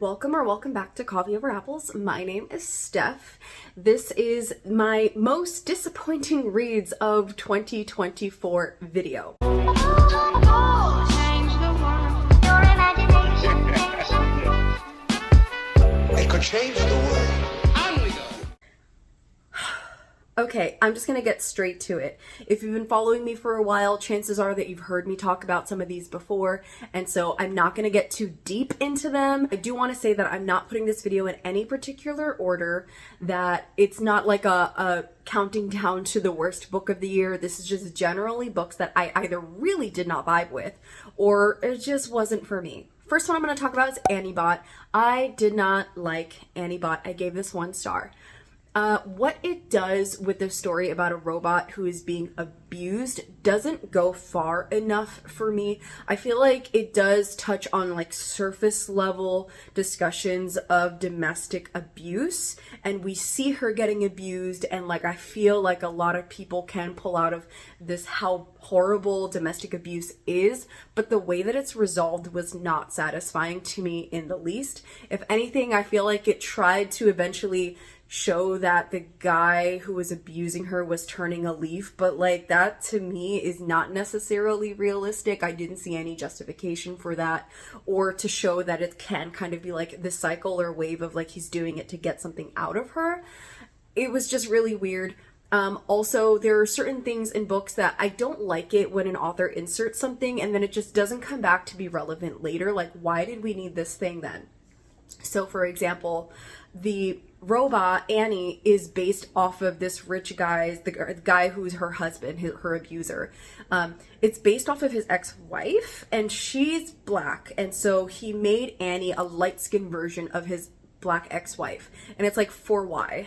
welcome or welcome back to Coffee Over Apples. My name is Steph. This is my most disappointing reads of 2024 video. It could change the world. Okay, I'm just gonna get straight to it. If you've been following me for a while, chances are that you've heard me talk about some of these before, and so I'm not gonna get too deep into them. I do want to say that I'm not putting this video in any particular order, that it's not like a counting down to the worst book of the year. This is just generally books that I either really did not vibe with, or it just wasn't for me. First one I'm gonna talk about is Annibot. I did not like Annibot. I gave this 1 star. What it does with the story about a robot who is being abused doesn't go far enough for me. I feel like it does touch on like surface level discussions of domestic abuse, and we see her getting abused, and like I feel like a lot of people can pull out of this how horrible domestic abuse is, but the way that it's resolved was not satisfying to me in the least. If anything, I feel like it tried to eventually show that the guy who was abusing her was turning a leaf, but like that to me is not necessarily realistic. I didn't see any justification for that, or to show that it can kind of be like the cycle or wave of like he's doing it to get something out of her. It was just really weird. Also, there are certain things in books that I don't like it when an author inserts something and then it just doesn't come back to be relevant later. Like, why did we need this thing then? So for example, the robot Annie is based off of this rich guy's, the guy who's her husband, her abuser. It's based off of his ex-wife, and she's black, and so he made Annie a light-skinned version of his black ex-wife. And it's like, for why?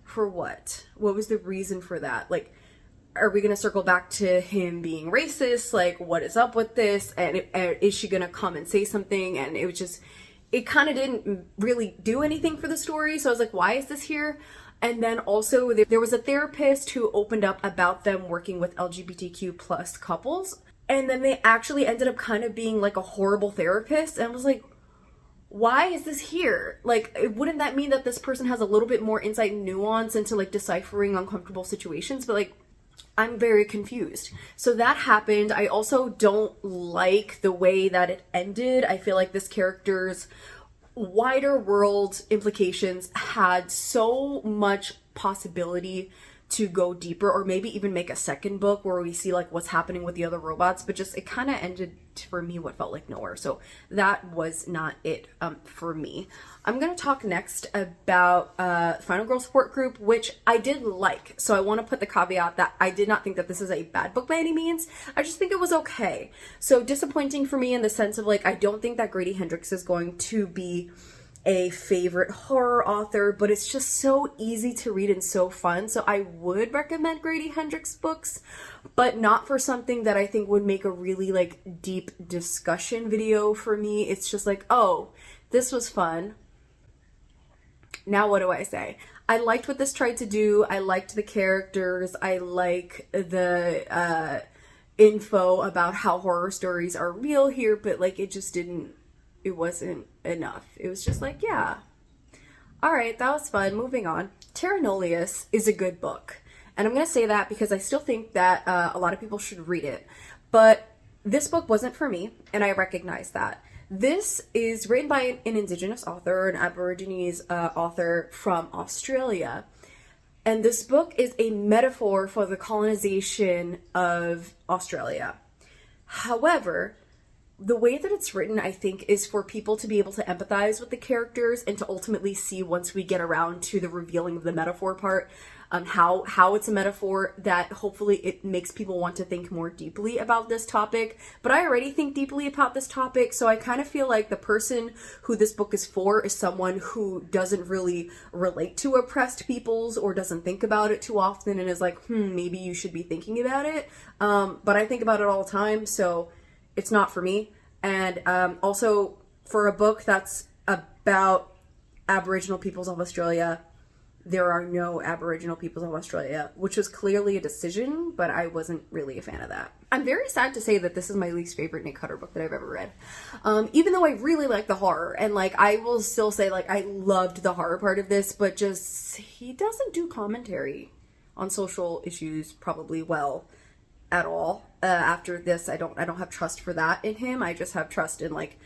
For what? What was the reason for that? Like, are we gonna circle back to him being racist? Like, what is up with this? And is she gonna come and say something? And it was just, it kind of didn't really do anything for the story. So I was like, why is this here? And then also there was a therapist who opened up about them working with LGBTQ plus couples. And then they actually ended up kind of being like a horrible therapist. And I was like, why is this here? Like, wouldn't that mean that this person has a little bit more insight and nuance into like deciphering uncomfortable situations? But like, I'm very confused. So that happened. I also don't like the way that it ended. I feel like this character's wider world implications had so much possibility to go deeper, or maybe even make a second book where we see like what's happening with the other robots, but just it kind of ended for me what felt like nowhere. So that was not it for me. I'm gonna talk next about Final Girl Support Group, which I did like. So I want to put the caveat that I did not think that this is a bad book by any means. I just think it was okay. So disappointing for me in the sense of like, I don't think that Grady Hendrix is going to be a favorite horror author, but it's just so easy to read and so fun. So I would recommend Grady Hendrix books, but not for something that I think would make a really like deep discussion video for me. It's just like, oh, this was fun. Now what do I say? I liked what this tried to do. I liked the characters. I like the info about how horror stories are real here, but like it just didn't, it wasn't enough. It was just like, yeah. All right, that was fun. Moving on. Terra Nullius is a good book. And I'm going to say that because I still think that a lot of people should read it. But this book wasn't for me, and I recognize that. This is written by an Indigenous author, an Aborigines author from Australia. And this book is a metaphor for the colonization of Australia. However, the way that it's written, I think, is for people to be able to empathize with the characters and to ultimately see, once we get around to the revealing of the metaphor part, how it's a metaphor, that hopefully it makes people want to think more deeply about this topic. But I already think deeply about this topic, so I kind of feel like the person who this book is for is someone who doesn't really relate to oppressed peoples or doesn't think about it too often and is like, maybe you should be thinking about it. But I think about it all the time, so it's not for me. And also, for a book that's about Aboriginal peoples of Australia, there are no Aboriginal peoples of Australia, which was clearly a decision, but I wasn't really a fan of that. I'm very sad to say that this is my least favorite Nick Cutter book that I've ever read. Even though I really like the horror, and like I will still say like I loved the horror part of this, but just he doesn't do commentary on social issues probably well at all. After this, I don't have trust for that in him. I just have trust in like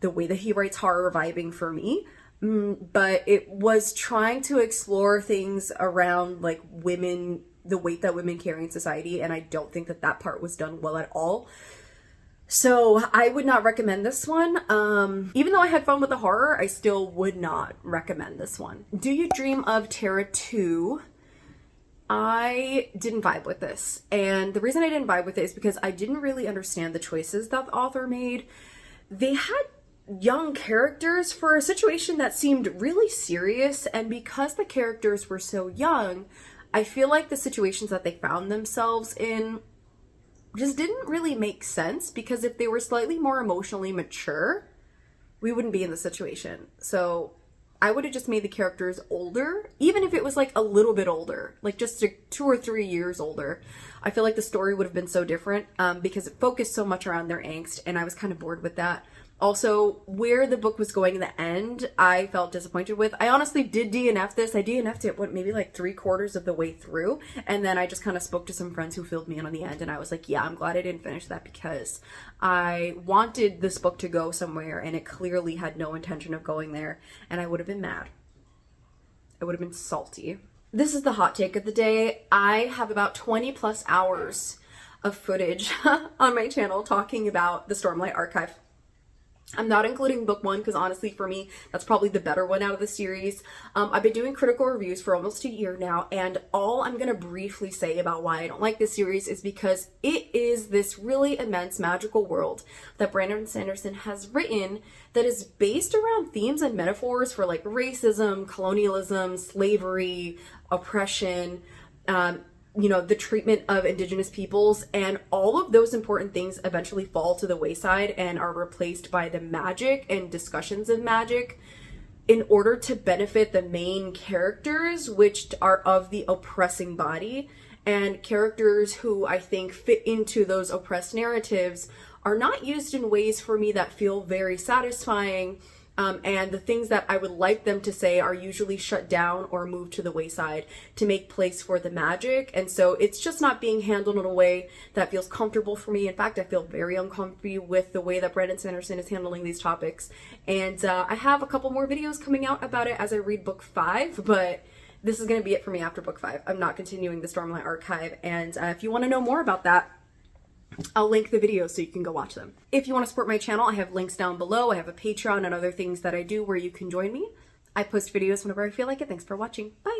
the way that he writes horror vibing for me. But it was trying to explore things around like women, the weight that women carry in society, and I don't think that that part was done well at all. So I would not recommend this one. Even though I had fun with the horror, I still would not recommend this one. Do You Dream of Terra 2? I didn't vibe with this. And the reason I didn't vibe with it is because I didn't really understand the choices that the author made. They had young characters for a situation that seemed really serious, and because the characters were so young, I feel like the situations that they found themselves in just didn't really make sense, because if they were slightly more emotionally mature, we wouldn't be in the situation. So I would have just made the characters older, even if it was like a little bit older, like just 2 or 3 years older. I feel like the story would have been so different because it focused so much around their angst, and I was kind of bored with that. Also, where the book was going in the end, I felt disappointed with. I honestly did DNF this. I DNF'd it, maybe like 3/4 of the way through. And then I just kind of spoke to some friends who filled me in on the end. And I was like, yeah, I'm glad I didn't finish that, because I wanted this book to go somewhere, and it clearly had no intention of going there. And I would have been mad. I would have been salty. This is the hot take of the day. I have about 20 plus hours of footage on my channel talking about the Stormlight Archive. I'm not including book 1 because honestly for me that's probably the better one out of the series. I've been doing critical reviews for almost a year now, and all I'm going to briefly say about why I don't like this series is because it is this really immense magical world that Brandon Sanderson has written that is based around themes and metaphors for like racism, colonialism, slavery, oppression, you know, the treatment of indigenous peoples, and all of those important things eventually fall to the wayside and are replaced by the magic and discussions of magic in order to benefit the main characters, which are of the oppressing body, and characters who I think fit into those oppressed narratives are not used in ways for me that feel very satisfying. And the things that I would like them to say are usually shut down or moved to the wayside to make place for the magic. And so it's just not being handled in a way that feels comfortable for me. In fact, I feel very uncomfortable with the way that Brandon Sanderson is handling these topics. And I have a couple more videos coming out about it as I read book 5, but this is going to be it for me after book 5. I'm not continuing the Stormlight Archive. And if you want to know more about that, I'll link the videos so you can go watch them. If you want to support my channel, I have links down below. I have a Patreon and other things that I do where you can join me. I post videos whenever I feel like it. Thanks for watching. Bye!